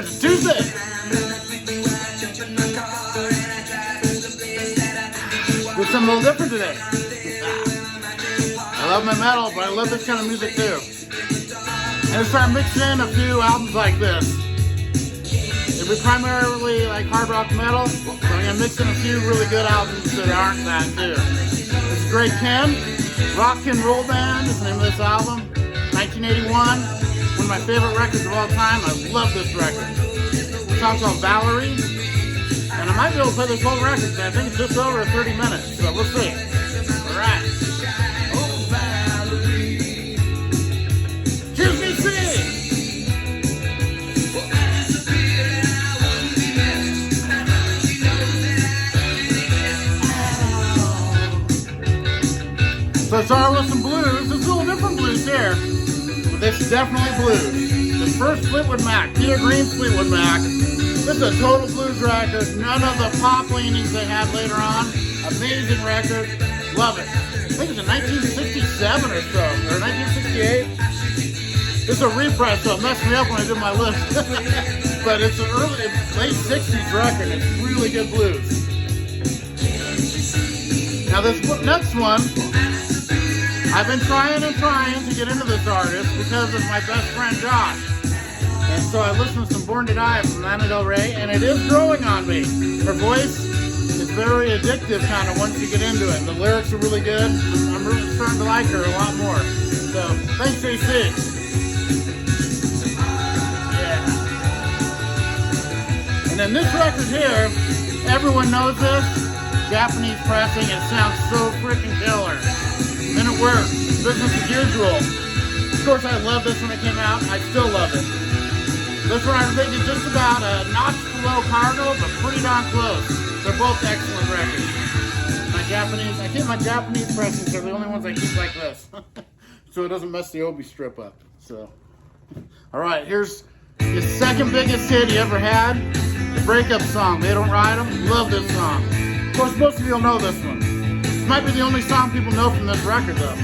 Cheers, it's Tuesday. Do something a little different today. I love my metal, but I love this kind of music too. And I start mixing in a few albums like this. It'll be primarily like hard rock metal, but I'm gonna mix in a few really good albums that aren't that too. This is Great Ken, Rock and Roll Band is the name of this album. 1981, one of my favorite records of all time. I love this record. The song's called Valerie, and I might be able to play this whole record, but I think it's just over 30 minutes, so we'll see. All right. Oh, Valerie. Cheers, BC. So I started with some blues. There's a little different blues here, but this is definitely blues. The first Fleetwood Mac, Peter Green's Fleetwood Mac. This is a total blues record. None of the pop leanings they had later on. Amazing record. Love it. I think it's in 1967 or so, or 1968. This is a repress, so it messed me up when I did my list. But it's an late 60s record. It's really good blues. Now this next one, I've been trying to get into this artist because of my best friend Josh. And so I listened to some Born to Die from Lana Del Rey, and it is growing on me. Her voice is very addictive kind of once you get into it. The lyrics are really good. I'm really starting to like her a lot more. So thanks, JC. Yeah. And then this record here, everyone knows this. Japanese pressing, it sounds so freaking killer. Men at Work, Business as Usual. Of course, I love this when it came out. I still love it. This one I think is just about a notch below Cardinal, but pretty darn close. They're both excellent records. I keep my Japanese pressings. They're the only ones I keep like this. So it doesn't mess the Obi strip up. So, all right, here's his second biggest hit he ever had. The breakup song, They Don't Ride 'Em. Love this song. Of course, most of you will know this one. This might be the only song people know from this record, though.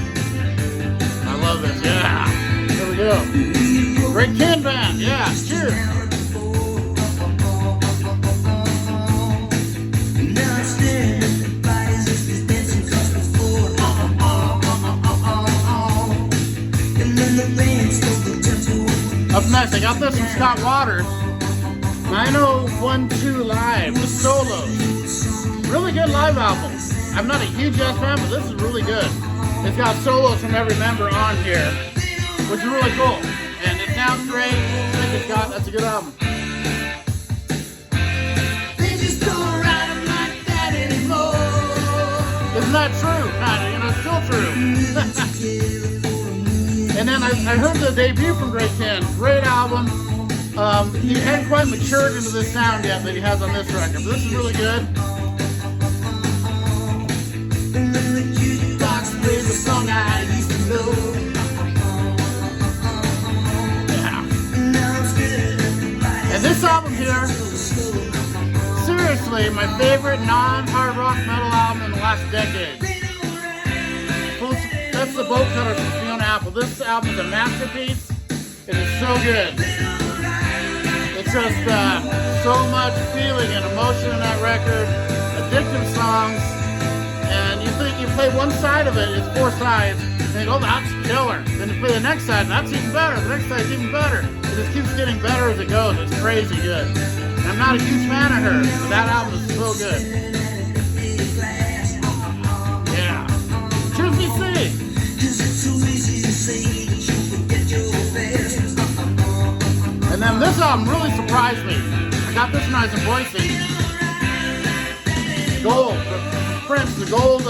I love this, yeah. Here we go. Great Ken Band, yeah, cheers. Up next, I got this from Scott Waters. 9012 Live, the solos. Really good live album. I'm not a huge jazz fan, but this is really good. It's got solos from every member on here, which is really cool. And it sounds great. I think that's a good album. They just don't ride 'em like that anymore. Isn't that true? Kinda, it's still true. And then I heard the debut from Great Ken. Great album. He hadn't quite matured into the sound yet that he has on this record, but this is really good. The song I used to know. Yeah. And this album here, seriously, my favorite non-hard rock metal album in the last decade. That's the Boat Cutters from Fiona Apple. This album is a masterpiece. It is so good. It's just so much feeling and emotion in that record. Addictive songs. And you think you play one side of it, it's 4 sides, and you go, oh, that's killer. Then you play the next side, and that's even better. The next side's even better. It just keeps getting better as it goes. It's crazy good. And I'm not a huge fan of her, but that album is so good. Yeah. Cheers, BC. And then this album really surprised me. I got this when I was in Boise. Gold. Prince, the Gold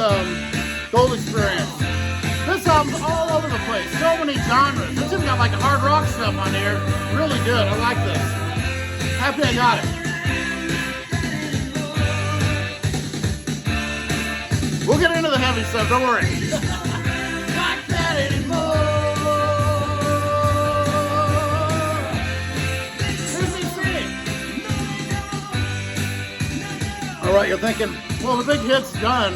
Experience. This album's all over the place. So many genres. It's even got like hard rock stuff on here. Really good. I like this. Happy I got it. We'll get into the heavy stuff. Don't worry. Like that anymore. All right, you're thinking, well, the big hit's done.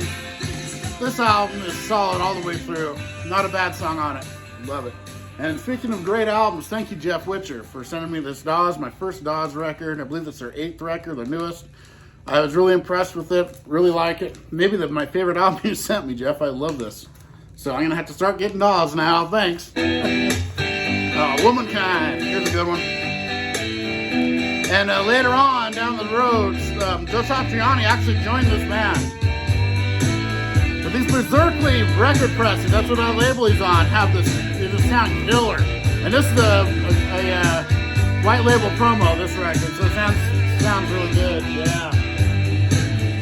This album is solid all the way through. Not a bad song on it. Love it. And speaking of great albums, thank you, Jeff Witcher, for sending me this Dawes, my first Dawes record. I believe it's their 8th record, the newest. I was really impressed with it, really like it. Maybe my favorite album you sent me, Jeff. I love this. So I'm going to have to start getting Dawes now. Thanks. Womankind. Here's a good one. And later on, down the road, Joe Satriani actually joined this band. But these Berserkly record presses, that's what our label he's on, have this, they just sound killer. And this is a white label promo, this record, so it sounds really good, yeah.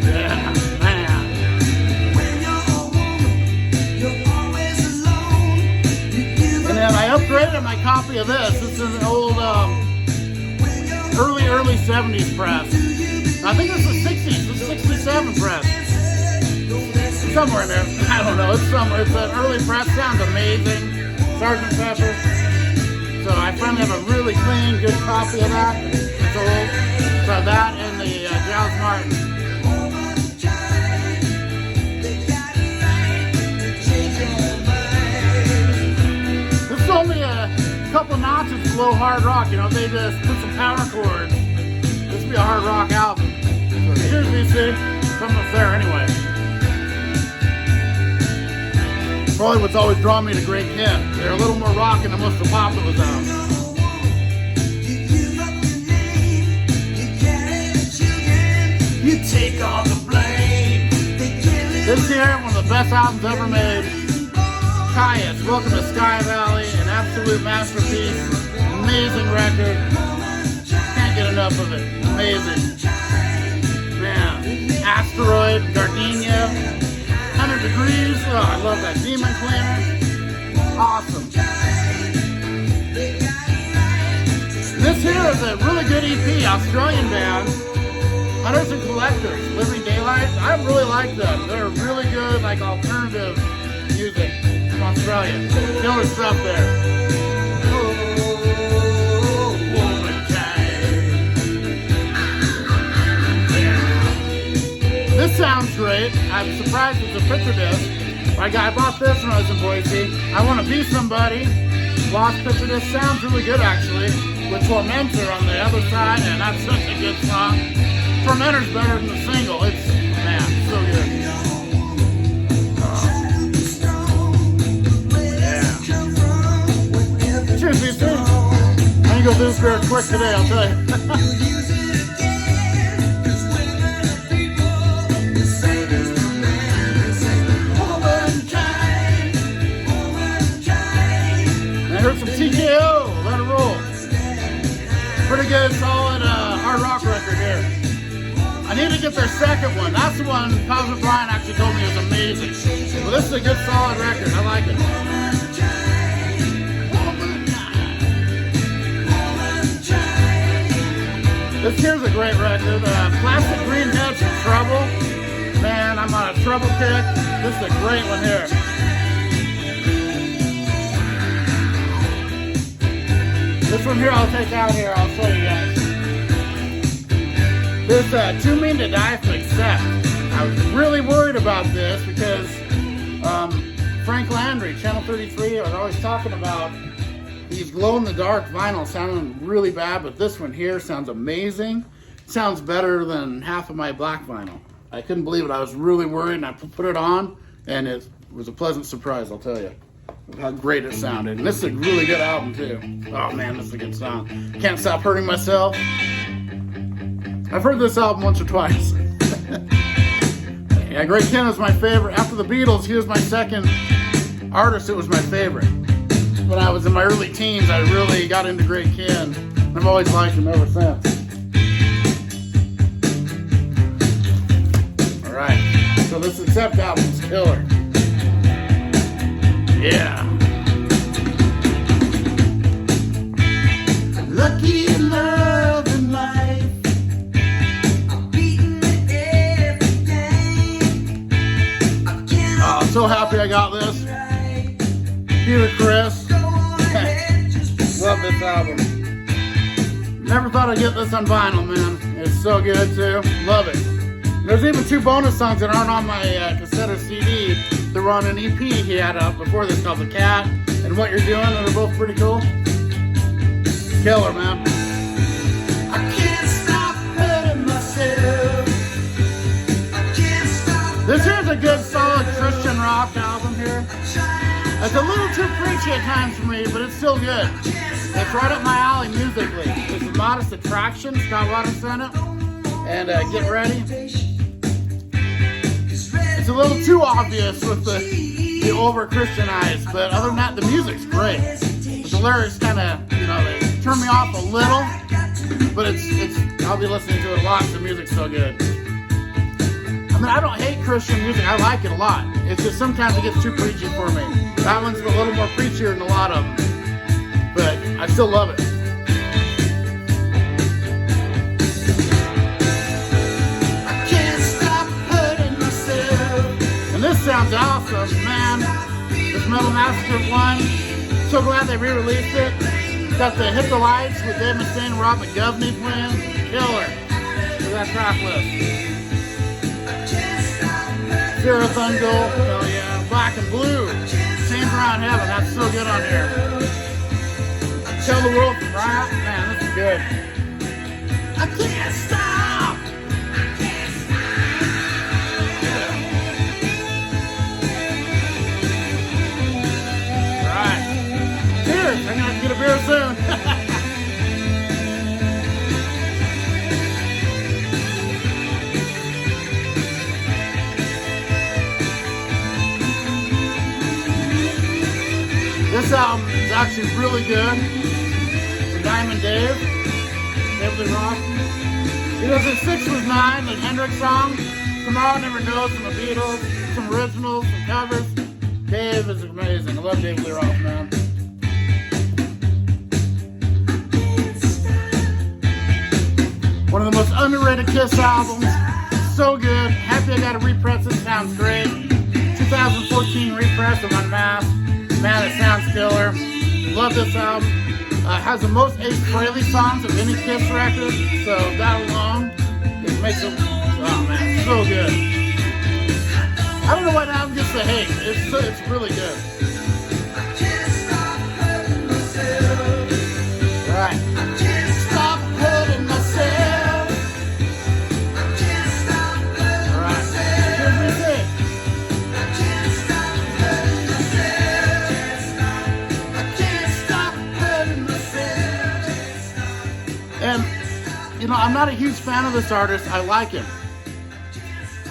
Yeah, man. And then I upgraded my copy of this. This is an old, early 70s press. I think this is 60s, this is 67 press. Somewhere in there. I don't know. It's somewhere. It's an early press. Sounds amazing. Sgt. Pepper. So I finally have a really clean, good copy of that. It's old. So that and the Giles Martin. This is only a couple notches below hard rock. You know, they just put some power chords. This would be a hard rock album. So here's BC. Something up there anyway. Probably what's always drawn me to Great Ken. They're a little more rockin' than most of the pop that was out. You take all the blame. This here, one of the best albums ever made. Caius, Welcome to Sky Valley, an absolute masterpiece. Amazing record. Can't get enough of it. Amazing. Man, Asteroid, Gardenia. 100 Degrees, oh, I love that. Demon Cleaner, awesome. This here is a really good EP, Australian band, Hunters and Collectors, Living Daylight. I really like them. They're really good, like alternative music from Australia. Killer stuff there. This sounds great. I'm surprised it's a picture disc. I bought this when I was in Boise. I Want to Be Somebody. Lost picture disc. Sounds really good actually. With Tormentor on the other side, and that's such a good song. Tormentor's better than the single. It's, man, so good. Yeah. Cheers, BC. I'm gonna go through this very quick today, I'll tell you. Heard some TKO, let it roll. Pretty good, solid hard rock record here. I need to get their second one. That's the one Cosmic Brian actually told me was amazing. Well, this is a good, solid record. I like it. This here's a great record. Plastic Green Heads from Trouble. Man, I'm on a Trouble kick. This is a great one here. This one here I'll take out here, I'll show you guys. This Too Mean to Die for Accept. I was really worried about this because Frank Landry, Channel 33, was always talking about these glow-in-the-dark vinyl sounding really bad, but this one here sounds amazing. It sounds better than half of my black vinyl. I couldn't believe it. I was really worried, and I put it on, and it was a pleasant surprise, I'll tell you. How great it sounded. And this is a really good album too. Oh man, this is a good song. Can't Stop Hurting Myself. I've heard this album once or twice. Yeah, Great Ken is my favorite. After the Beatles, he was my second artist that was my favorite. When I was in my early teens, I really got into Great Ken. I've always liked him ever since. Alright, so this Accept album is killer. Yeah. Lucky in love and life. I'm beating it every day. Oh, I'm so happy I got this. Peter Chris. Love this album. Never thought I'd get this on vinyl, man. It's so good too. Love it. There's even 2 bonus songs that aren't on my cassette or CD. They were on an EP he had out before this called The Cat and and what you're doing that are both pretty cool. Killer, man. I can't stop hurting myself. I can't stop. This here's a good, solid Christian rock album here. It's a little too preachy at times for me, but it's still good. It's right up my alley musically. It's a Modest Attraction, Scott Waters in it. And get ready. It's a little too obvious with the over-Christianized, but other than that, the music's great. But the lyrics kind of, you know, they turn me off a little, but it's I'll be listening to it a lot because the music's so good. I mean, I don't hate Christian music. I like it a lot. It's just sometimes it gets too preachy for me. That one's a little more preachier than a lot of them, but I still love it. I can't stop hurting myself. And this sounds awesome, man. This Metal Massacre one. So glad they re-released it. Got the Hit the Lights with Dave Mustaine and Rob McGovney playing. Killer. Look at that track list. Fear of Thunder, hell yeah. Black and Blue, Chains Around Heaven, that's so good on here. Tell the World from Riot, man, this is good. I can't stop! I can't stop! Alright. Cheers, I'm gonna get a beer soon. This album is actually really good. For Diamond Dave, David Lee Roth. He does a 6 was 9, the Hendrix song. Tomorrow Never Knows from the Beatles, some originals, some covers. Dave is amazing. I love David Lee Roth, man. One of the most underrated Kiss albums. So good. Happy I got to repress it. Sounds great. 2014 repress of Unmasked. Man, it sounds killer. Love this album. Has the most Ace Frehley songs of any Kiss record, so that alone, it makes it, oh man, so good. I don't know why the album gets the hate. It's really good. All right. I can't stop hurting myself. I can't stop hurting myself. Here's music. And, you know, I'm not a huge fan of this artist. I like him.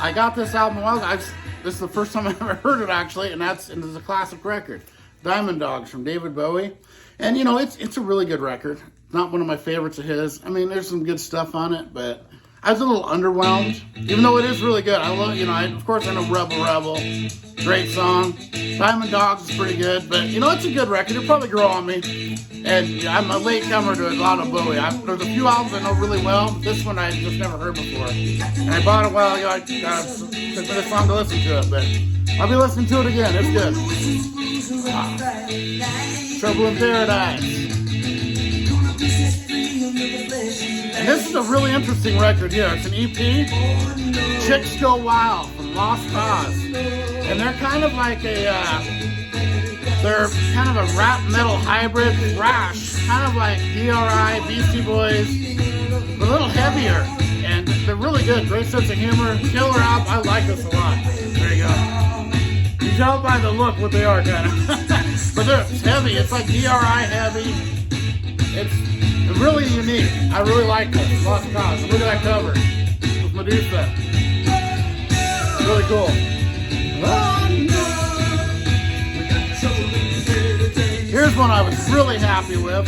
I got this album a while ago. This is the first time I've ever heard it, actually, and it's a classic record. Diamond Dogs from David Bowie. And, you know, it's a really good record. Not one of my favorites of his. I mean, there's some good stuff on it, but I was a little underwhelmed, even though it is really good. I love, you know, of course I know Rebel Rebel. Great song. Diamond Dogs is pretty good, but, you know, it's a good record. It'll probably grow on me. And I'm a late comer to a lot of Bowie. There's a few albums I know really well. This one I just never heard before. And I bought it a while ago. I took me this song to listen to it, but I'll be listening to it again. It's good. Trouble in Paradise. And this is a really interesting record here. It's an EP. Chicks Go Wild from Lost Cause. And they're kind of like they're kind of a rap metal hybrid thrash, kind of like DRI, Beastie Boys, but a little heavier, and they're really good. Great sense of humor, killer album. I like this a lot. There you go. You tell by the look what they are, kind of. But they're heavy. It's like DRI heavy. It's really unique. I really like this. Lost Cause. Look at that cover with Medusa. Really cool. Here's one I was really happy with.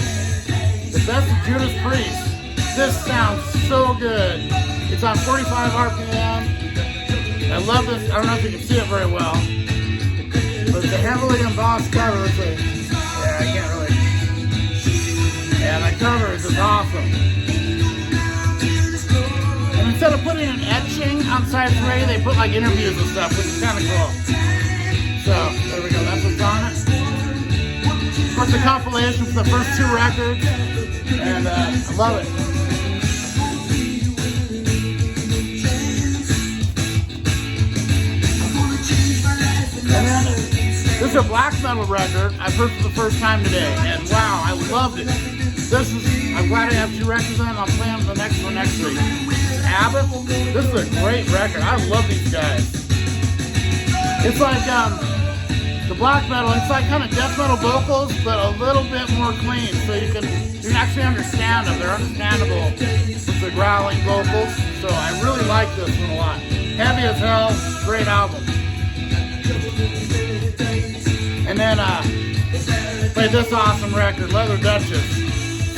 The Best of Judas Priest. This sounds so good. It's on 45 RPM. I love this. I don't know if you can see it very well. But it's a heavily embossed cover. Let's see. Yeah, I can't really. Yeah, that cover is just awesome. And instead of putting an etching on side 3, they put like interviews and stuff, which is kind of cool. So, there we go. That's what's on it. Of course, the compilation for the first 2 records, and I love it. And then, this Here's a black metal record I've heard for the first time today, and wow, I loved it. I'm glad I have 2 records in. I'm playing the next one next week. Abbott, this is a great record. I love these guys. It's like the black metal. It's like kind of death metal vocals, but a little bit more clean, so you can actually understand them. They're understandable with the growling vocals. So I really like this one a lot. Heavy as hell, great album. And then played this awesome record, Leather Duchess.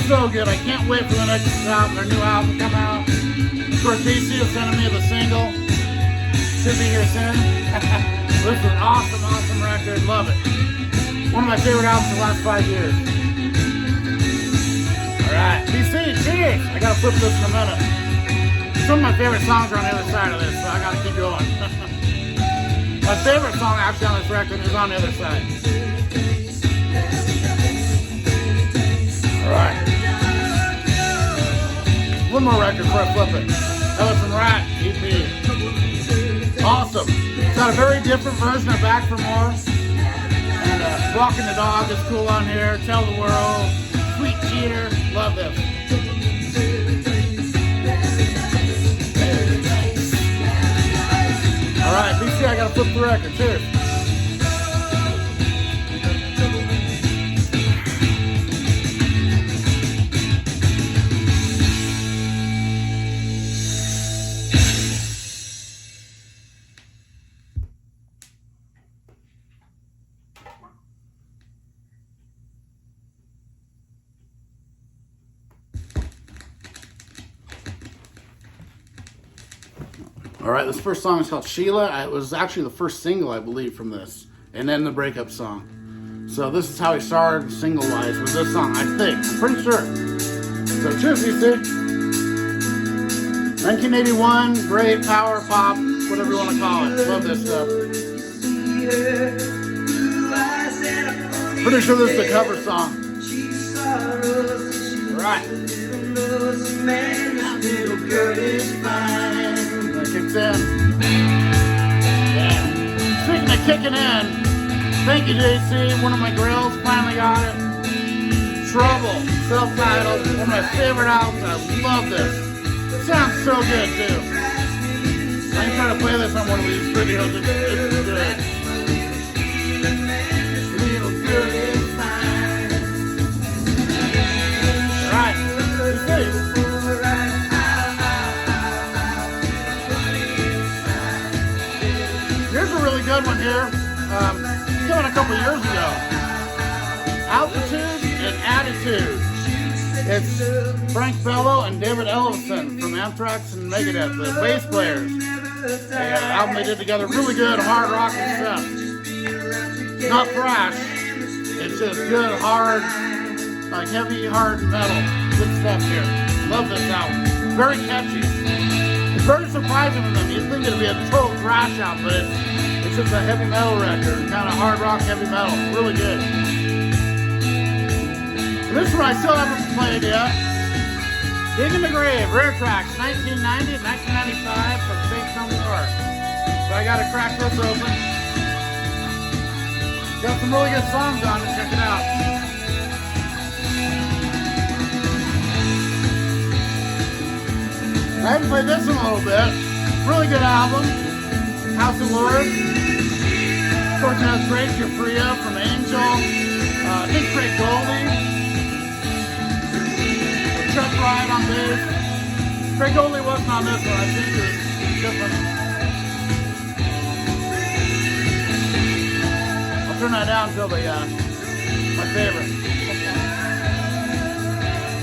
So good. I can't wait for the next album, their new album to come out. Of course, DC is sending me the single. Should be here soon. This is an awesome, awesome record. Love it. One of my favorite albums in the last 5 years. Alright, DC, cheers! I gotta flip this in a minute. Some of my favorite songs are on the other side of this, so I gotta keep going. My favorite song actually on this record is on the other side. Alright. One more record before I flip it. Elephant Rat EP. Awesome. It's got a very different version of Back for More. And Walking the Dog is cool on here. Tell the World. Sweet Cheater. Love this. Alright, BC, I gotta flip the record. Cheers. Alright, this first song is called Sheila. It was actually the first single, I believe, from this. And then the breakup song. So this is how he started single-wise with this song, I think. I'm pretty sure. So cheers, DC. 1981, great power pop, whatever you want to call it. Love this stuff. Pretty sure this is a cover song. Alright. Kicks in. Yeah. Speaking of kicking in, thank you, JC. One of my grills finally got it. Trouble, self-titled, one of my favorite albums. I love this. It sounds so good too. I can try to play this on one of these videos. It's good. Little good is fine. All right, let's see. Here's a really good one here. Came out a couple years ago. Altitude and Attitude. It's Frank Bello and David Ellefson from Anthrax and Megadeth, the bass players. The album they did together, really good hard rock and stuff. Not thrash. It's just good, hard, like heavy, hard metal. Good stuff here. Love this album. Very catchy. It's very surprising to them. You'd think it'd be a total thrash out, but it's just a heavy metal record. Kind of hard rock, heavy metal. Really good. And this one I still haven't played yet. Dig in the Grave, Rare Tracks, 1990 and 1995 from St. Thomas Park. So I gotta crack this open. Got some really good songs on it. Check it out. I haven't played this one a little bit. Really good album. House of Lords. Of course, it has Break Your Free Up from Angel. I think Craig Goldie. Chuck Ride on bass. Craig Goldie wasn't on this one. I think it was different. I'll turn that down until my favorite.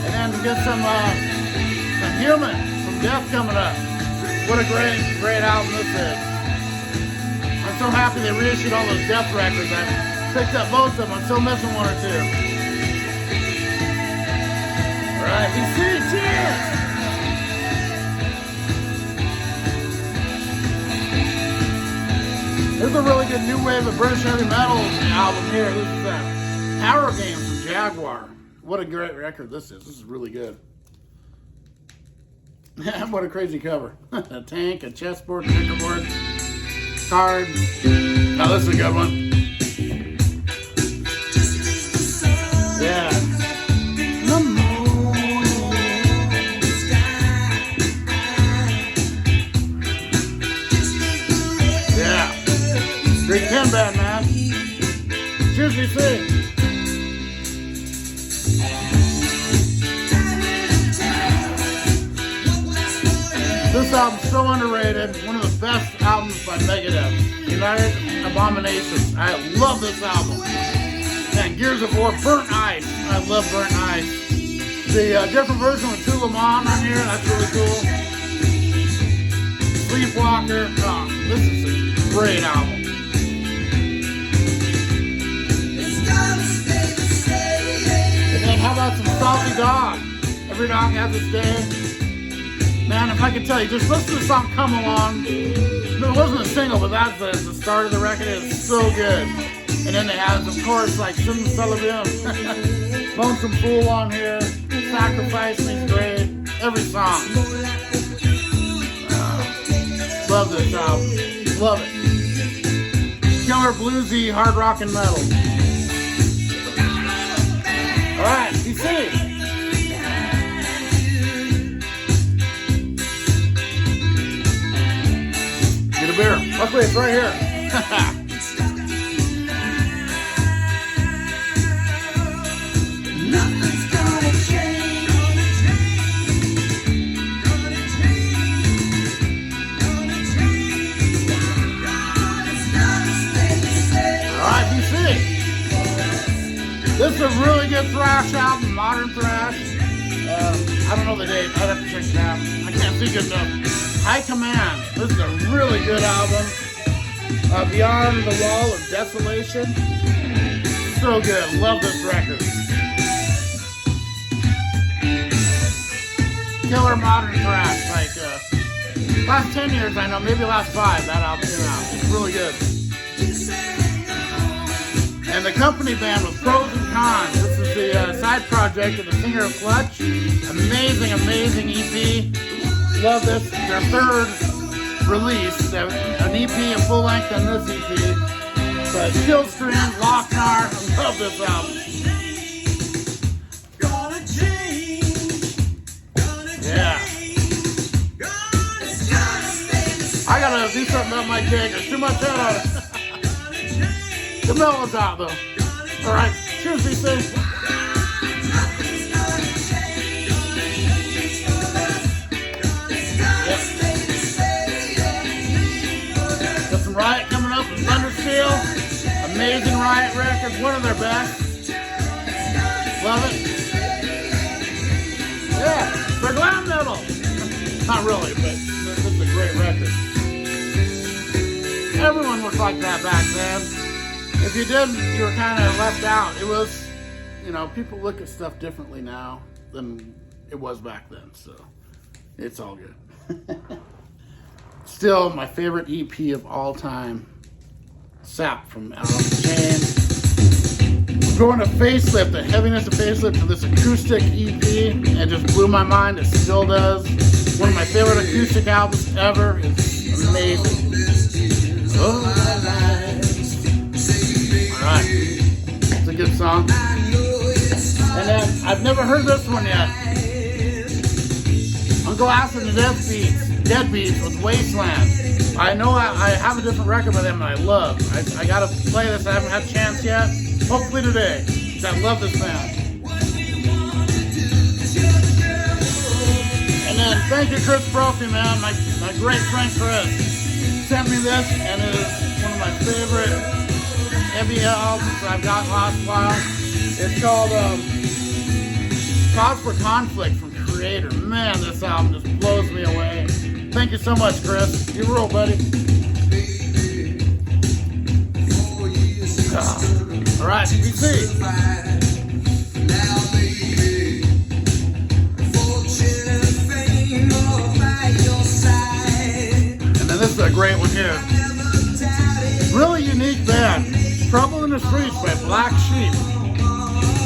And then we get some Human. Death coming up. What a great album this is. I'm so happy they reissued all those Death records. I picked up most of them. I'm still missing one or two. Alright, you see, cheers! There's a really good new wave of British heavy metal album here. This is Power Game from Jaguar. What a great record this is. This is really good. What a crazy cover. A tank, a chessboard, checkerboard, card. Now this is a good one. BC. This album's so underrated. One of the best albums by Megadeth. United Abominations. I love this album. And Gears of War, Burnt Ice. I love Burnt Ice. The different version with Tula Mon on here, that's really cool. Sleepwalker. Oh, this is a great album. And then how about some Salty Dog? Every Dog Has Its Day. Man, if I could tell you, just listen to the song Come Along. It wasn't a single, but that's the start of the record. It's so good. And then it has, of course, like Simsalabim, Lonesome Fool on here, Sacrifice Me's great, every song. Love this album. Love it. Killer bluesy, hard rock and metal. Alright, you see. Get a beer. Luckily it's right here. This is a really good thrash album, modern thrash. I don't know the date, I'd have to check it out. I can't see good enough. High Command, this is a really good album. Beyond the Wall of Desolation. So good, love this record. Killer modern thrash, like last 10 years I know, maybe last 5, that album came out. It's really good. And the company band was Pros and Cons. This is the side project of the singer of Clutch. Amazing, amazing EP. Love this. Their third release, an EP, a full length on this EP. But Killstream, Lochnar, I love this album. Yeah. I gotta do something about my cake. There's too much head on it. The mellow's out though. Alright, cheers, BC. Yep. Got some Riot coming up with Thundersteel. Amazing Riot records, one of their best. Love it. Yeah, they're glam metal. Not really, but this is a great record. Everyone was like that back then. If you didn't, you were kind of left out. It was, you know, people look at stuff differently now than it was back then, so it's all good. Still, my favorite EP of all time, Sap from Alice in Chains. Going to Facelift, the heaviness of Facelift to this acoustic EP, it just blew my mind. It still does. One of my favorite acoustic albums ever. It's amazing. Oh, alright, it's a good song. And then, I've never heard this one yet. Uncle Acid and Dead Beats with Wasteland. I know I have a different record by them that I love. I gotta play this, I haven't had a chance yet. Hopefully today, because I love this band. And then, thank you Chris Brophy, man, my great friend Chris. Sent me this, and it is one of my favorite heavy albums I've got last while. It's called Cause for Conflict from Creator. Man, this album just blows me away. Thank you so much, Chris. You rule, buddy. Alright, BC. And then this is a great one here. Really unique band. Trouble in the Streets by Black Sheep.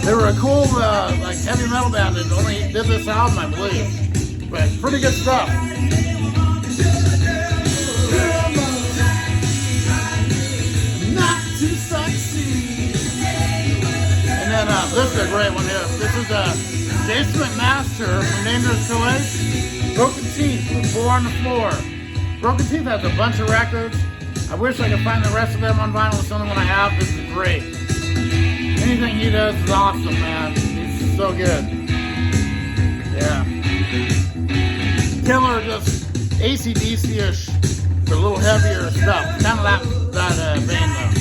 They were a cool, like heavy metal band that only did this album, I believe. But pretty good stuff. Not to succeed. And then this is a great one here. This is Jason McMaster from Dangerous Choice. Broken Teeth with Four on the Floor. Broken Teeth has a bunch of records. I wish I could find the rest of them on vinyl. It's the only one I have. This is great. Anything he does is awesome, man. He's so good. Yeah. Killer, just AC/DC-ish, but a little heavier stuff. Kind of that vein, though.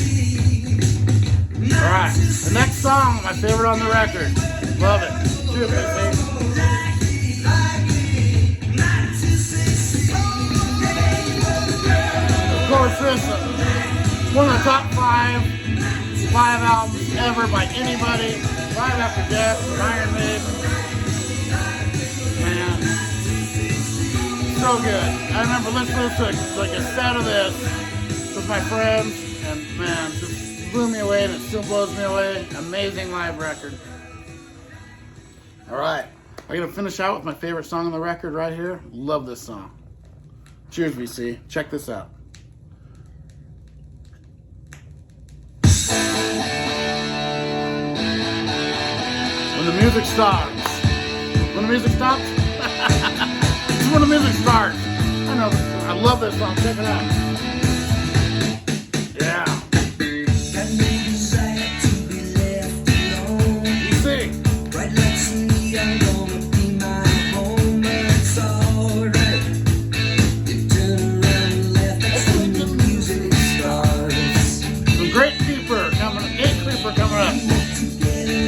Alright, the next song, my favorite on the record. Love it. Cheers, baby. Of course, this is one of the top five albums ever by anybody. 5 after Death, Iron Maiden. Man, so good. I remember listening to like a set of this with my friends, and man, just blew me away, and it still blows me away. Amazing live record. All right, I'm gonna finish out with my favorite song on the record right here. Love this song. Cheers, VC. Check this out. When the music stops. When the music stops? It's when the music starts. I know. I love this song. Check it out. Yeah. You see? Some great creeper coming up.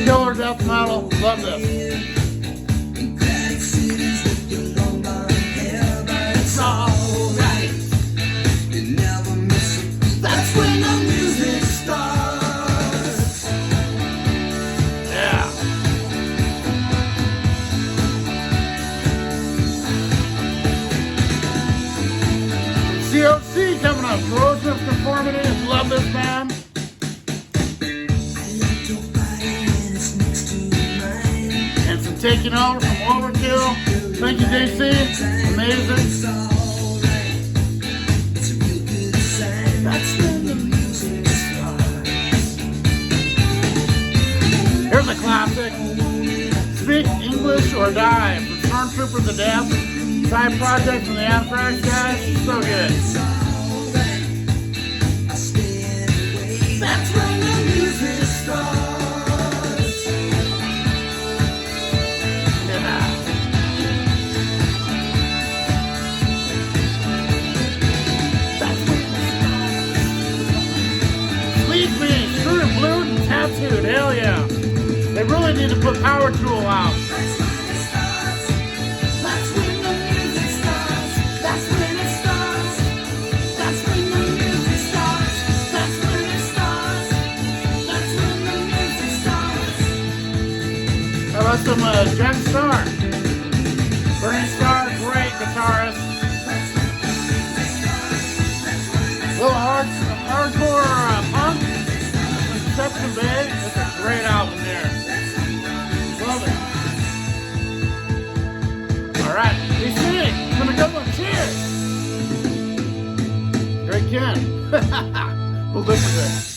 Killer death metal. Love this. It's alright. That's when the music starts. Yeah. COC coming up. Corrosion of Conformity. Love this band. Taking over from Overkill. Thank you, JC. Amazing. That's when the music starts. Here's a classic. Speak English or Die from Turntable to Death. Side project from the Anthrax guys. So good. That's when the music starts. Tattooed, hell yeah. They really need to put Power Tool out. That's when the music starts. That's when it starts. That's when the music starts. That's when it starts. That's when the music starts. How about some Jack Starr? Burning Star, great guitarist. Little hardcore punk. Tipsy, babe. It's a great album there. Love it. Alright, you see it. It's gonna go on. Cheers. Great Ken. We'll listen to it.